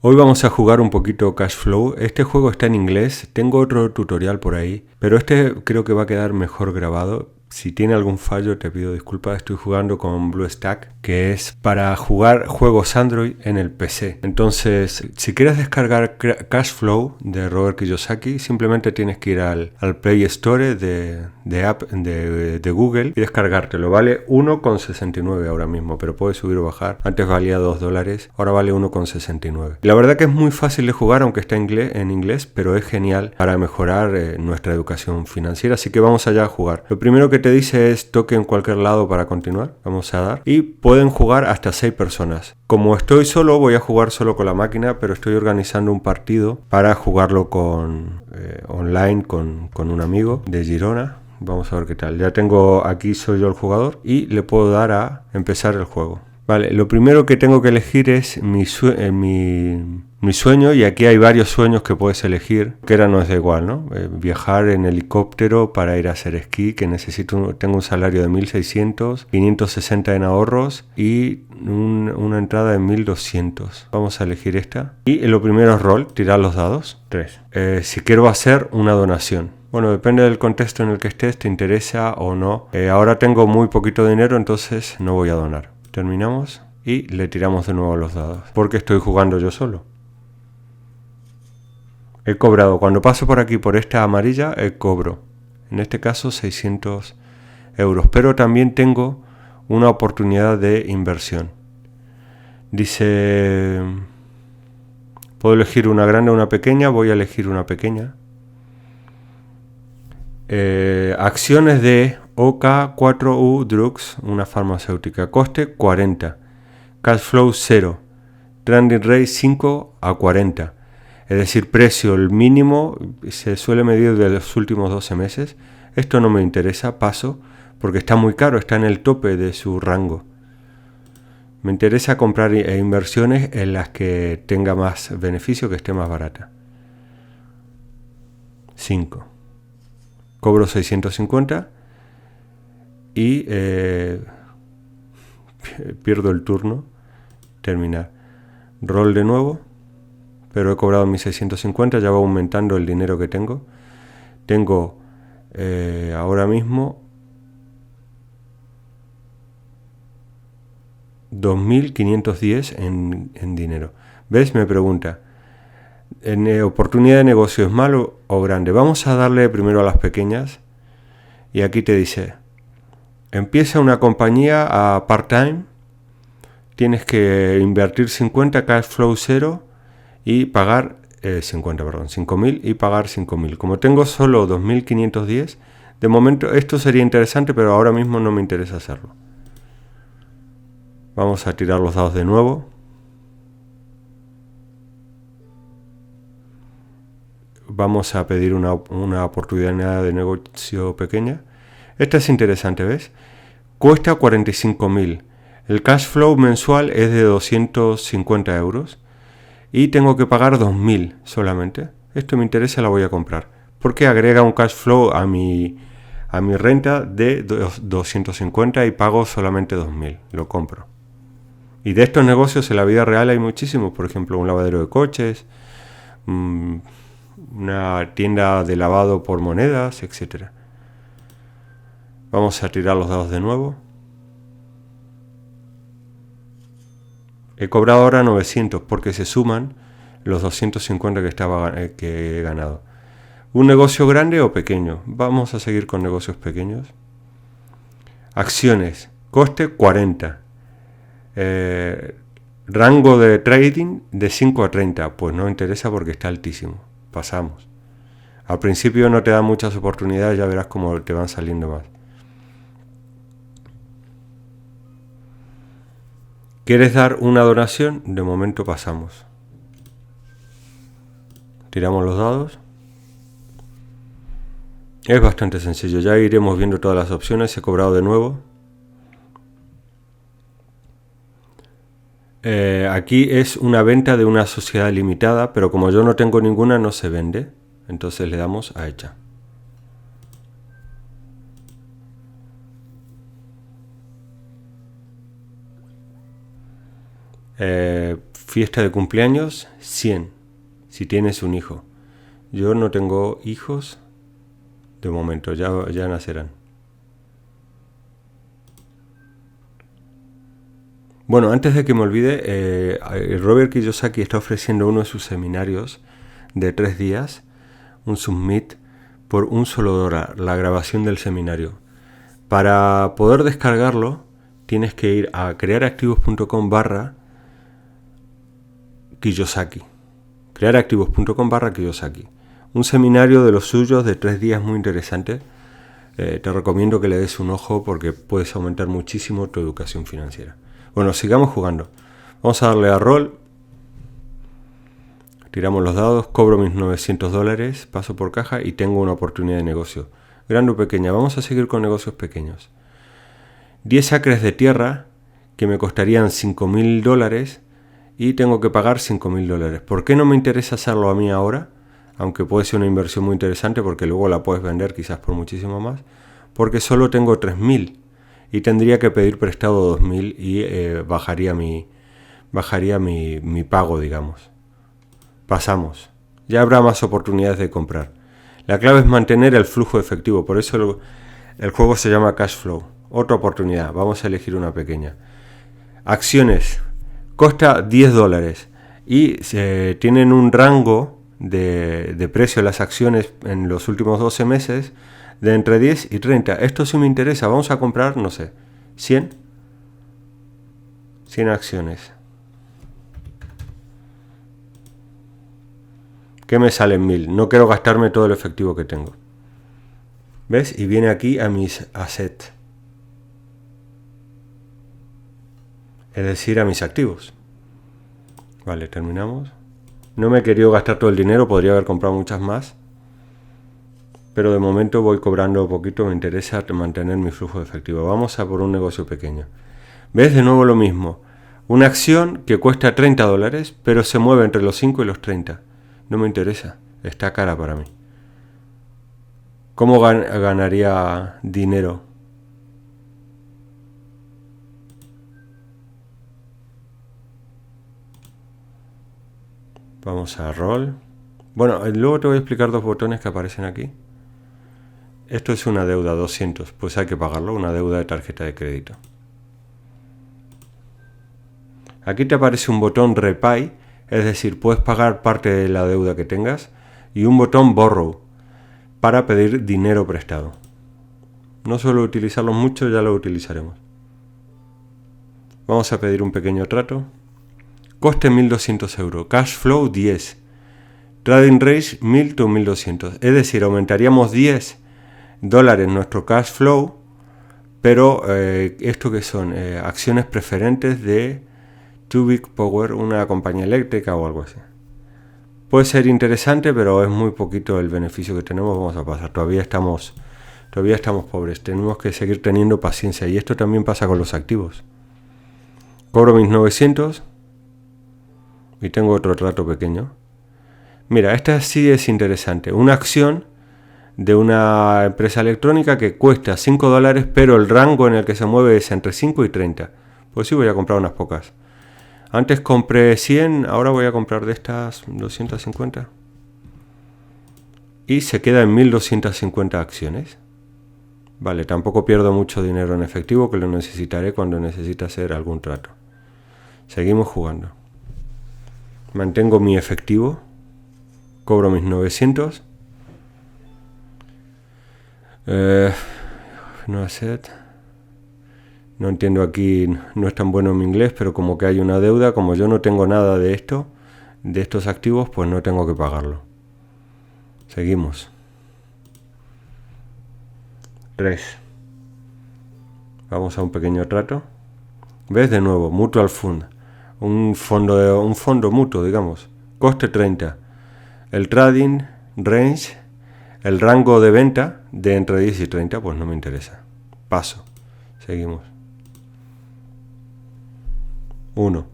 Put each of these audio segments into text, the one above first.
Hoy vamos a jugar un poquito Cash Flow. Este juego está en inglés, tengo otro tutorial por ahí, pero este creo que va a quedar mejor grabado. Si tiene algún fallo te pido disculpas, estoy jugando con BlueStack, que es para jugar juegos Android en el PC. Entonces, si quieres descargar Cash Flow de Robert Kiyosaki, simplemente tienes que ir al Play Store de Google y descargártelo. Vale 1,69 ahora mismo, pero puede subir o bajar. Antes valía $2, ahora vale 1,69. La verdad que es muy fácil de jugar, aunque está en inglés, pero es genial para mejorar nuestra educación financiera, así que vamos allá a jugar. Lo primero que te dice es toque en cualquier lado para continuar. Vamos a dar. Y pueden jugar hasta 6 personas. Como estoy solo, voy a jugar solo con la máquina, pero estoy organizando un partido para jugarlo online con un amigo de Girona. Vamos a ver qué tal. Ya tengo aquí, soy yo el jugador y le puedo dar a empezar el juego. Vale, lo primero que tengo que elegir es mi sueño, y aquí hay varios sueños que puedes elegir, que ahora no es da igual, ¿no? Viajar en helicóptero para ir a hacer esquí, que tengo un salario de 1.600, 560 en ahorros y una entrada de 1.200. Vamos a elegir esta. Y lo primero es rol, tirar los dados. 3. Si quiero hacer una donación. Bueno, depende del contexto en el que estés, te interesa o no. Ahora tengo muy poquito dinero, entonces no voy a donar. Terminamos y le tiramos de nuevo los dados, porque estoy jugando yo solo. He cobrado, cuando paso por aquí por esta amarilla, cobro. En este caso 600 euros, pero también tengo una oportunidad de inversión. Dice, puedo elegir una grande o una pequeña, voy a elegir una pequeña. Acciones de OK4U Drugs, una farmacéutica, coste 40, cash flow 0, trending rate 5/40, es decir, precio, el mínimo se suele medir de los últimos 12 meses. Esto no me interesa, paso, porque está muy caro, está en el tope de su rango. Me interesa comprar inversiones en las que tenga más beneficio, que esté más barata. 5. Cobro 650 y pierdo el turno. Terminar. Rol de nuevo, pero he cobrado mis 650, ya va aumentando el dinero que tengo. Tengo ahora mismo 2.510 en dinero. ¿Ves? Me pregunta, ¿oportunidad de negocio es malo o grande? Vamos a darle primero a las pequeñas. Y aquí te dice, empieza una compañía a part-time, tienes que invertir 50, cash flow 0 y pagar 5.000 y pagar 5.000. Como tengo solo 2.510, de momento esto sería interesante, pero ahora mismo no me interesa hacerlo. Vamos a tirar los dados de nuevo. Vamos a pedir una oportunidad de negocio pequeña. Esta es interesante, ¿ves? Cuesta 45.000. El cash flow mensual es de 250 euros. Y tengo que pagar 2.000 solamente. Esto me interesa, la voy a comprar. Porque agrega un cash flow a mi renta de 250 y pago solamente 2.000. Lo compro. Y de estos negocios en la vida real hay muchísimos. Por ejemplo, un lavadero de coches, una tienda de lavado por monedas, etc. Vamos a tirar los dados de nuevo. He cobrado ahora 900 porque se suman los 250 que he ganado. ¿Un negocio grande o pequeño? Vamos a seguir con negocios pequeños. Acciones. Coste 40. Rango de trading de 5 a 30. Pues no interesa porque está altísimo. Pasamos. Al principio no te da muchas oportunidades, ya verás cómo te van saliendo más. ¿Quieres dar una donación? De momento pasamos. Tiramos los dados. Es bastante sencillo, ya iremos viendo todas las opciones. He cobrado de nuevo. Aquí es una venta de una sociedad limitada, pero como yo no tengo ninguna, no se vende. Entonces le damos a hecha. Fiesta de cumpleaños, 100. Si tienes un hijo. Yo no tengo hijos de momento, ya nacerán. Bueno, antes de que me olvide, Robert Kiyosaki está ofreciendo uno de sus seminarios de 3 días, un Summit, por $1, la grabación del seminario. Para poder descargarlo, tienes que ir a crearactivos.com/Kiyosaki. crearactivos.com/Kiyosaki. Un seminario de los suyos de 3 días muy interesante. Te recomiendo que le des un ojo porque puedes aumentar muchísimo tu educación financiera. Bueno, sigamos jugando. Vamos a darle a roll. Tiramos los dados, cobro mis $900, paso por caja y tengo una oportunidad de negocio. Grande o pequeña, vamos a seguir con negocios pequeños. 10 acres de tierra que me costarían $5.000 y tengo que pagar $5.000. ¿Por qué no me interesa hacerlo a mí ahora? Aunque puede ser una inversión muy interesante porque luego la puedes vender quizás por muchísimo más. Porque solo tengo 3.000 y tendría que pedir prestado 2.000 y bajaría mi pago, digamos. Pasamos. Ya habrá más oportunidades de comprar. La clave es mantener el flujo efectivo, por eso el juego se llama Cash Flow. Otra oportunidad, vamos a elegir una pequeña. Acciones, costa $10 y tienen un rango de precio de las acciones en los últimos 12 meses de entre 10 y 30. Esto sí me interesa, vamos a comprar, no sé, 100 acciones. ¿Qué me salen 1.000? No quiero gastarme todo el efectivo que tengo. ¿Ves? Y viene aquí a mis assets. Es decir, a mis activos. Vale, terminamos. No me he querido gastar todo el dinero, podría haber comprado muchas más. Pero de momento voy cobrando poquito, me interesa mantener mi flujo de efectivo. Vamos a por un negocio pequeño. ¿Ves? De nuevo lo mismo. Una acción que cuesta $30, pero se mueve entre los 5 y los 30. No me interesa, está cara para mí. ¿Cómo ganaría dinero? Vamos a roll. Bueno, luego te voy a explicar 2 botones que aparecen aquí. Esto es una deuda, 200, pues hay que pagarlo, una deuda de tarjeta de crédito. Aquí te aparece un botón Repay, es decir, puedes pagar parte de la deuda que tengas, y un botón Borrow, para pedir dinero prestado. No suelo utilizarlo mucho, ya lo utilizaremos. Vamos a pedir un pequeño trato. Coste 1.200 euros, Cash Flow 10, Trading Range 1.000 to 1.200, es decir, aumentaríamos $10 nuestro Cash Flow, pero ¿esto qué son? Acciones preferentes de Too Big Power, una compañía eléctrica o algo así. Puede ser interesante, pero es muy poquito el beneficio que tenemos. Vamos a pasar, todavía estamos pobres, tenemos que seguir teniendo paciencia, y esto también pasa con los activos. Cobro mis 900 y tengo otro trato pequeño. Mira, esta sí es interesante, una acción de una empresa electrónica que cuesta $5, pero el rango en el que se mueve es entre 5 y 30. Pues sí, voy a comprar unas pocas. Antes compré 100, ahora voy a comprar de estas 250. Y se queda en 1.250 acciones. Vale, tampoco pierdo mucho dinero en efectivo, que lo necesitaré cuando necesite hacer algún trato. Seguimos jugando. Mantengo mi efectivo. Cobro mis 900. No asset. No entiendo aquí, no es tan bueno mi inglés, pero como que hay una deuda, como yo no tengo nada de esto, de estos activos, pues no tengo que pagarlo. Seguimos. 3. Vamos a un pequeño trato. ¿Ves? De nuevo, Mutual Fund. Un fondo mutuo, digamos. Coste 30. El trading range, el rango de venta de entre 10 y 30, pues no me interesa. Paso. Seguimos. 1.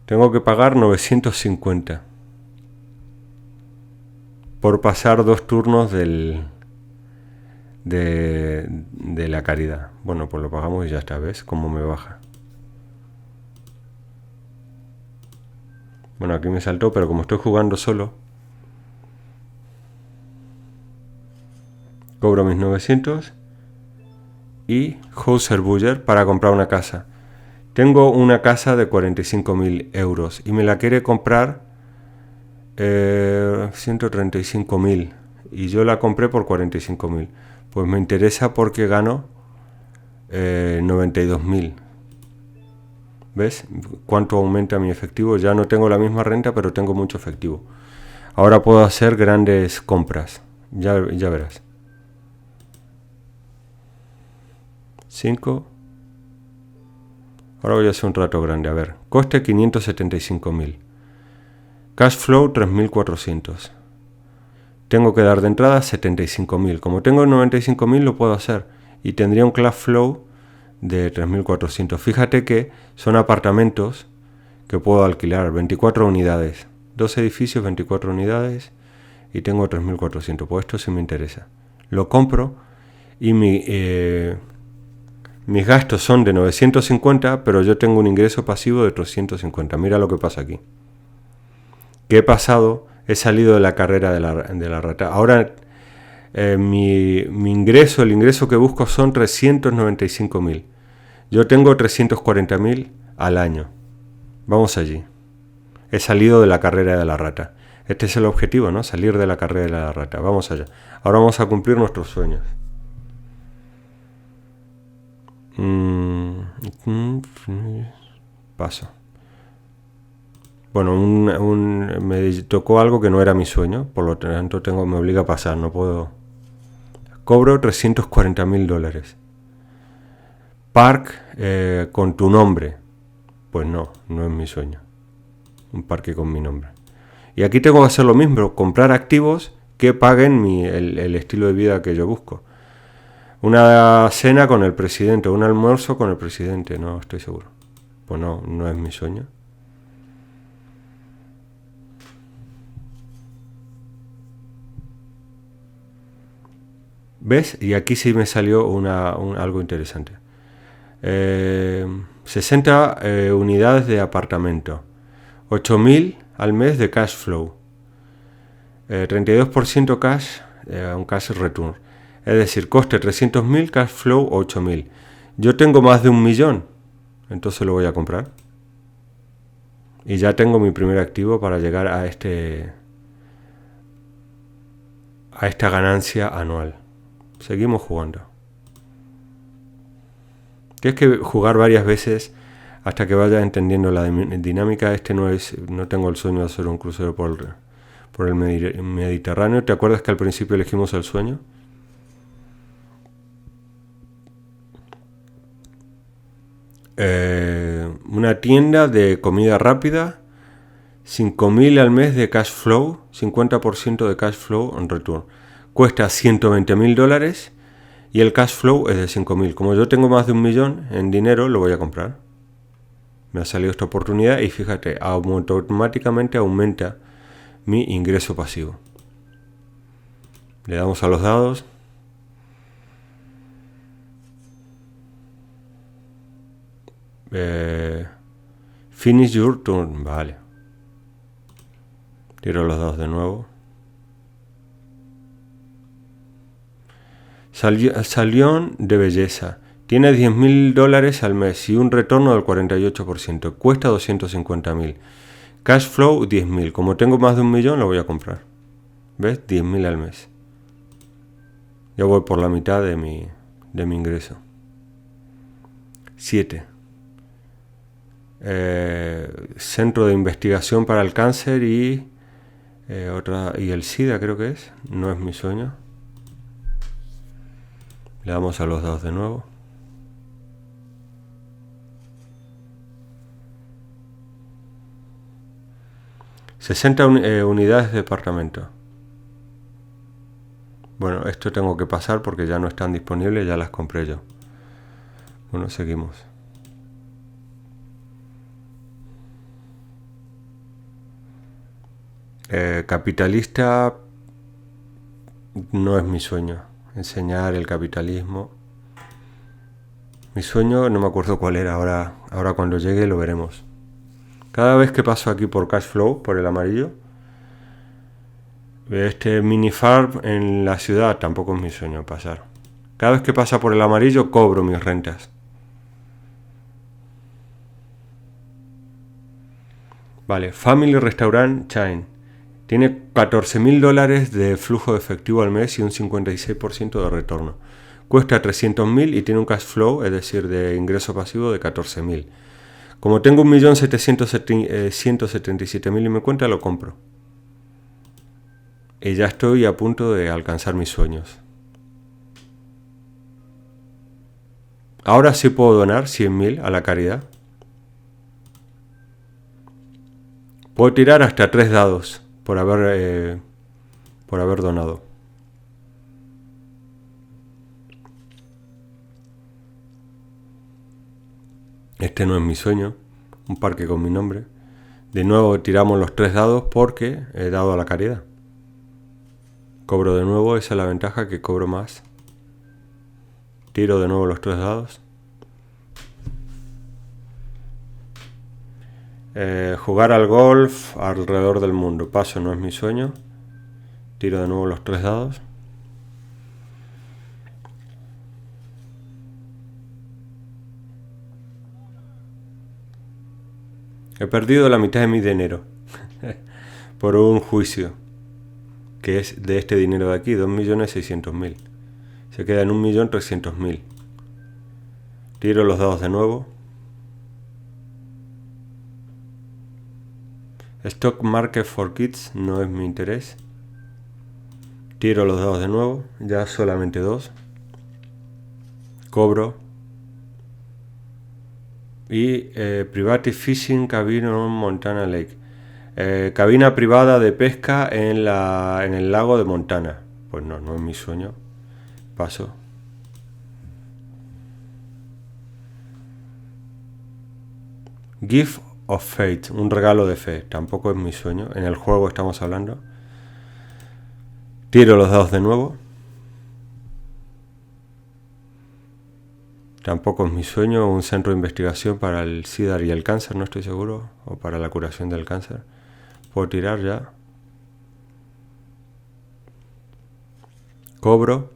Tengo que pagar 950 por pasar 2 turnos de la caridad. Bueno, pues lo pagamos y ya está, ¿ves cómo me baja? Bueno, aquí me saltó, pero como estoy jugando solo, cobro mis 900 y Hauser Buyer para comprar una casa. Tengo una casa de 45.000 euros y me la quiere comprar 135.000 y yo la compré por 45.000. Pues me interesa porque gano 92.000. ¿Ves cuánto aumenta mi efectivo? Ya no tengo la misma renta, pero tengo mucho efectivo. Ahora puedo hacer grandes compras. Ya verás. 5. Ahora voy a hacer un trato grande. A ver. Coste 575.000. Cash flow 3.400. Tengo que dar de entrada 75.000. Como tengo 95.000 lo puedo hacer. Y tendría un cash flow de 3.400. Fíjate que son apartamentos que puedo alquilar. 24 unidades. 2 edificios, 24 unidades. Y tengo 3.400. Pues esto sí me interesa. Lo compro y mis gastos son de 950, pero yo tengo un ingreso pasivo de 350. Mira lo que pasa aquí. ¿Qué he pasado? He salido de la carrera de la rata. Ahora mi ingreso, el ingreso que busco son 395.000. Yo tengo 340.000 al año. Vamos allí. He salido de la carrera de la rata. Este es el objetivo, ¿no? Salir de la carrera de la rata. Vamos allá. Ahora vamos a cumplir nuestros sueños. Paso. Bueno, me tocó algo que no era mi sueño, por lo tanto me obliga a pasar, no puedo. Cobro 340.000 dólares. Park con tu nombre. Pues no es mi sueño. Un parque con mi nombre. Y aquí tengo que hacer lo mismo, comprar activos que paguen el estilo de vida que yo busco. Una cena con el presidente, un almuerzo con el presidente, no estoy seguro. Pues no es mi sueño. ¿Ves? Y aquí sí me salió algo interesante. 60 unidades de apartamento. 8.000 al mes de cash flow. 32% cash, un cash return. Es decir, coste 300.000, cash flow 8.000. Yo tengo más de 1.000.000, entonces lo voy a comprar. Y ya tengo mi primer activo para llegar a esta ganancia anual. Seguimos jugando. Tienes que jugar varias veces hasta que vayas entendiendo la dinámica. No tengo el sueño de hacer un crucero por el Mediterráneo. ¿Te acuerdas que al principio elegimos el sueño? Una tienda de comida rápida, 5.000 al mes de cash flow, 50% de cash flow en return. Cuesta 120.000 dólares y el cash flow es de 5.000. Como yo tengo más de 1.000.000 en dinero, lo voy a comprar. Me ha salido esta oportunidad y fíjate, automáticamente aumenta mi ingreso pasivo. Le damos a los dados. Finish your turn. Vale. Tiro los dados de nuevo. Salión de belleza. Tiene 10.000 dólares al mes y un retorno del 48%. Cuesta 250.000. Cash flow 10.000. Como tengo más de 1.000.000, lo voy a comprar. ¿Ves? 10.000 al mes. Ya voy por la mitad de mi ingreso. 7. Centro de investigación para el cáncer y el SIDA, creo que es. No es mi sueño. Le damos a los dados de nuevo. unidades de departamento. Bueno, esto tengo que pasar porque ya no están disponibles, ya las compré yo. Bueno, seguimos. Capitalista no es mi sueño. Enseñar el capitalismo. Mi sueño no me acuerdo cuál era. Ahora cuando llegue lo veremos. Cada vez que paso aquí por Cash Flow, por el amarillo, este mini farm en la ciudad tampoco es mi sueño pasar. Cada vez que pasa por el amarillo cobro mis rentas. Vale, Family Restaurant Chain. Tiene $14.000 de flujo de efectivo al mes y un 56% de retorno. Cuesta 300.000 y tiene un cash flow, es decir, de ingreso pasivo de 14.000. Como tengo 1.177.000 en mi cuenta, lo compro. Y ya estoy a punto de alcanzar mis sueños. Ahora sí puedo donar 100.000 a la caridad. Puedo tirar hasta 3 dados por haber donado. Este no es mi sueño, un parque con mi nombre. De nuevo tiramos los 3 dados porque he dado a la caridad. Cobro de nuevo, esa es la ventaja, que cobro más. Tiro de nuevo los 3 dados. Jugar al golf alrededor del mundo. Paso, no es mi sueño. Tiro de nuevo los 3 dados. He perdido la mitad de mi dinero por un juicio, que es de este dinero de aquí, 2.600.000. Se queda en 1.300.000. Tiro los dados de nuevo. Stock Market for Kids no es mi interés. Tiro los dados de nuevo, ya solamente 2. Cobro. Y Private Fishing Cabin on Montana Lake. Cabina privada de pesca en el lago de Montana. Pues no es mi sueño. Paso. Gift of Fate, un regalo de fe. Tampoco es mi sueño. En el juego estamos hablando. Tiro los dados de nuevo. Tampoco es mi sueño. Un centro de investigación para el SIDA y el cáncer, no estoy seguro. O para la curación del cáncer. Puedo tirar ya. Cobro.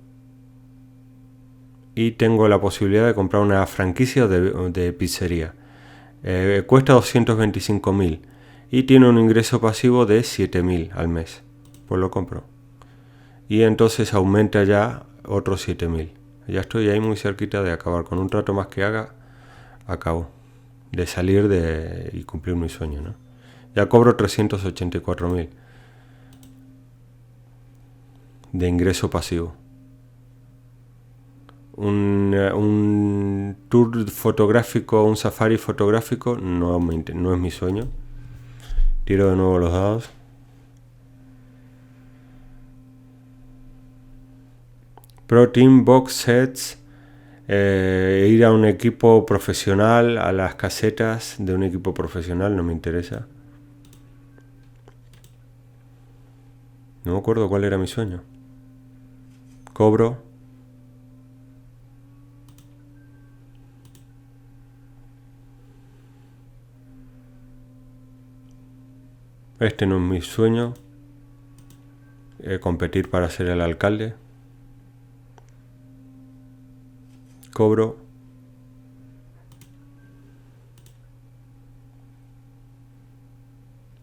Y tengo la posibilidad de comprar una franquicia de pizzería. Cuesta 225.000 y tiene un ingreso pasivo de 7.000 al mes. Pues lo compro. Y entonces aumenta ya otros 7.000. Ya estoy ahí muy cerquita de acabar. Con un trato más que haga, acabo de salir y cumplir mi sueño, ¿no? Ya cobro 384.000 de ingreso pasivo. Un tour fotográfico, un safari fotográfico no es mi sueño. Tiro de nuevo los dados. Pro Team Box Sets. Ir a un equipo profesional, a las casetas de un equipo profesional, no me interesa. No me acuerdo cuál era mi sueño. Cobro. Este no es mi sueño. Competir para ser el alcalde. Cobro.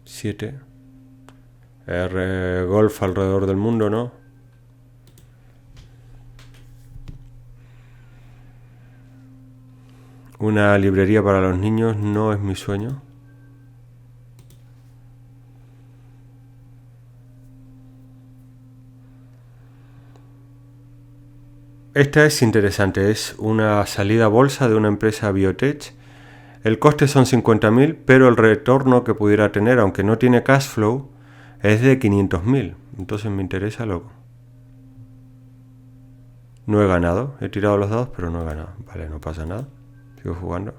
$7. Golf alrededor del mundo, ¿no? Una librería para los niños no es mi sueño. Esta es interesante, es una salida a bolsa de una empresa biotech. El coste son 50.000, pero el retorno que pudiera tener, aunque no tiene cash flow, es de 500.000. Entonces me interesa loco. No he ganado, he tirado los dados, pero no he ganado. Vale, no pasa nada, sigo jugando.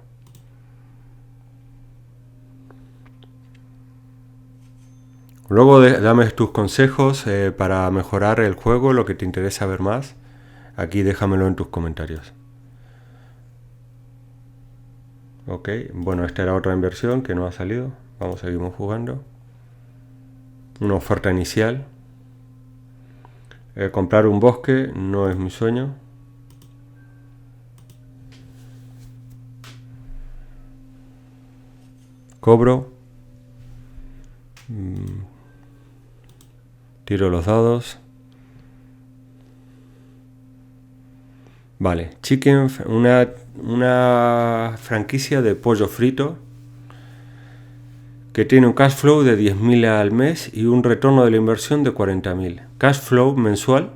Luego dame tus consejos para mejorar el juego, lo que te interesa ver más. Aquí déjamelo en tus comentarios. Ok, bueno, esta era otra inversión que no ha salido. Vamos, seguimos jugando. Una oferta inicial. Comprar un bosque no es mi sueño. Cobro. Tiro los dados. Vale, Chicken, una franquicia de pollo frito que tiene un cash flow de 10.000 al mes y un retorno de la inversión de 40.000. Cash flow mensual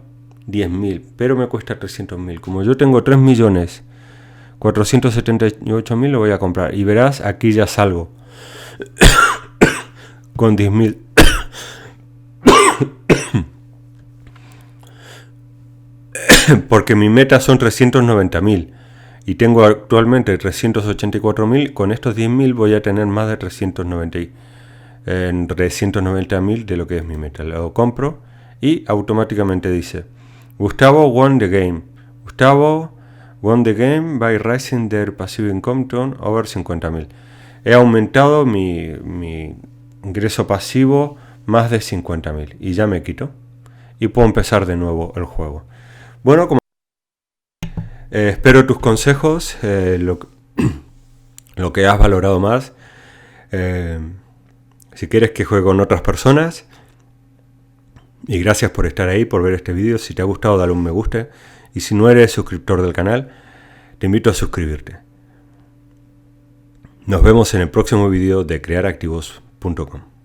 10.000, pero me cuesta 300.000. Como yo tengo 3.478.000, lo voy a comprar. Y verás, aquí ya salgo con 10.000. Porque mi meta son 390.000 y tengo actualmente 384.000. Con estos 10.000 voy a tener más de 390.000 de lo que es mi meta. Lo compro y automáticamente dice: Gustavo won the game. Gustavo won the game by raising their passive income to over 50.000. He aumentado mi ingreso pasivo más de 50.000 y ya me quito y puedo empezar de nuevo el juego. Bueno, como espero tus consejos, lo que has valorado más. Si quieres que juegue con otras personas. Y gracias por estar ahí, por ver este vídeo. Si te ha gustado, dale un me gusta. Y si no eres suscriptor del canal, te invito a suscribirte. Nos vemos en el próximo vídeo de crearactivos.com.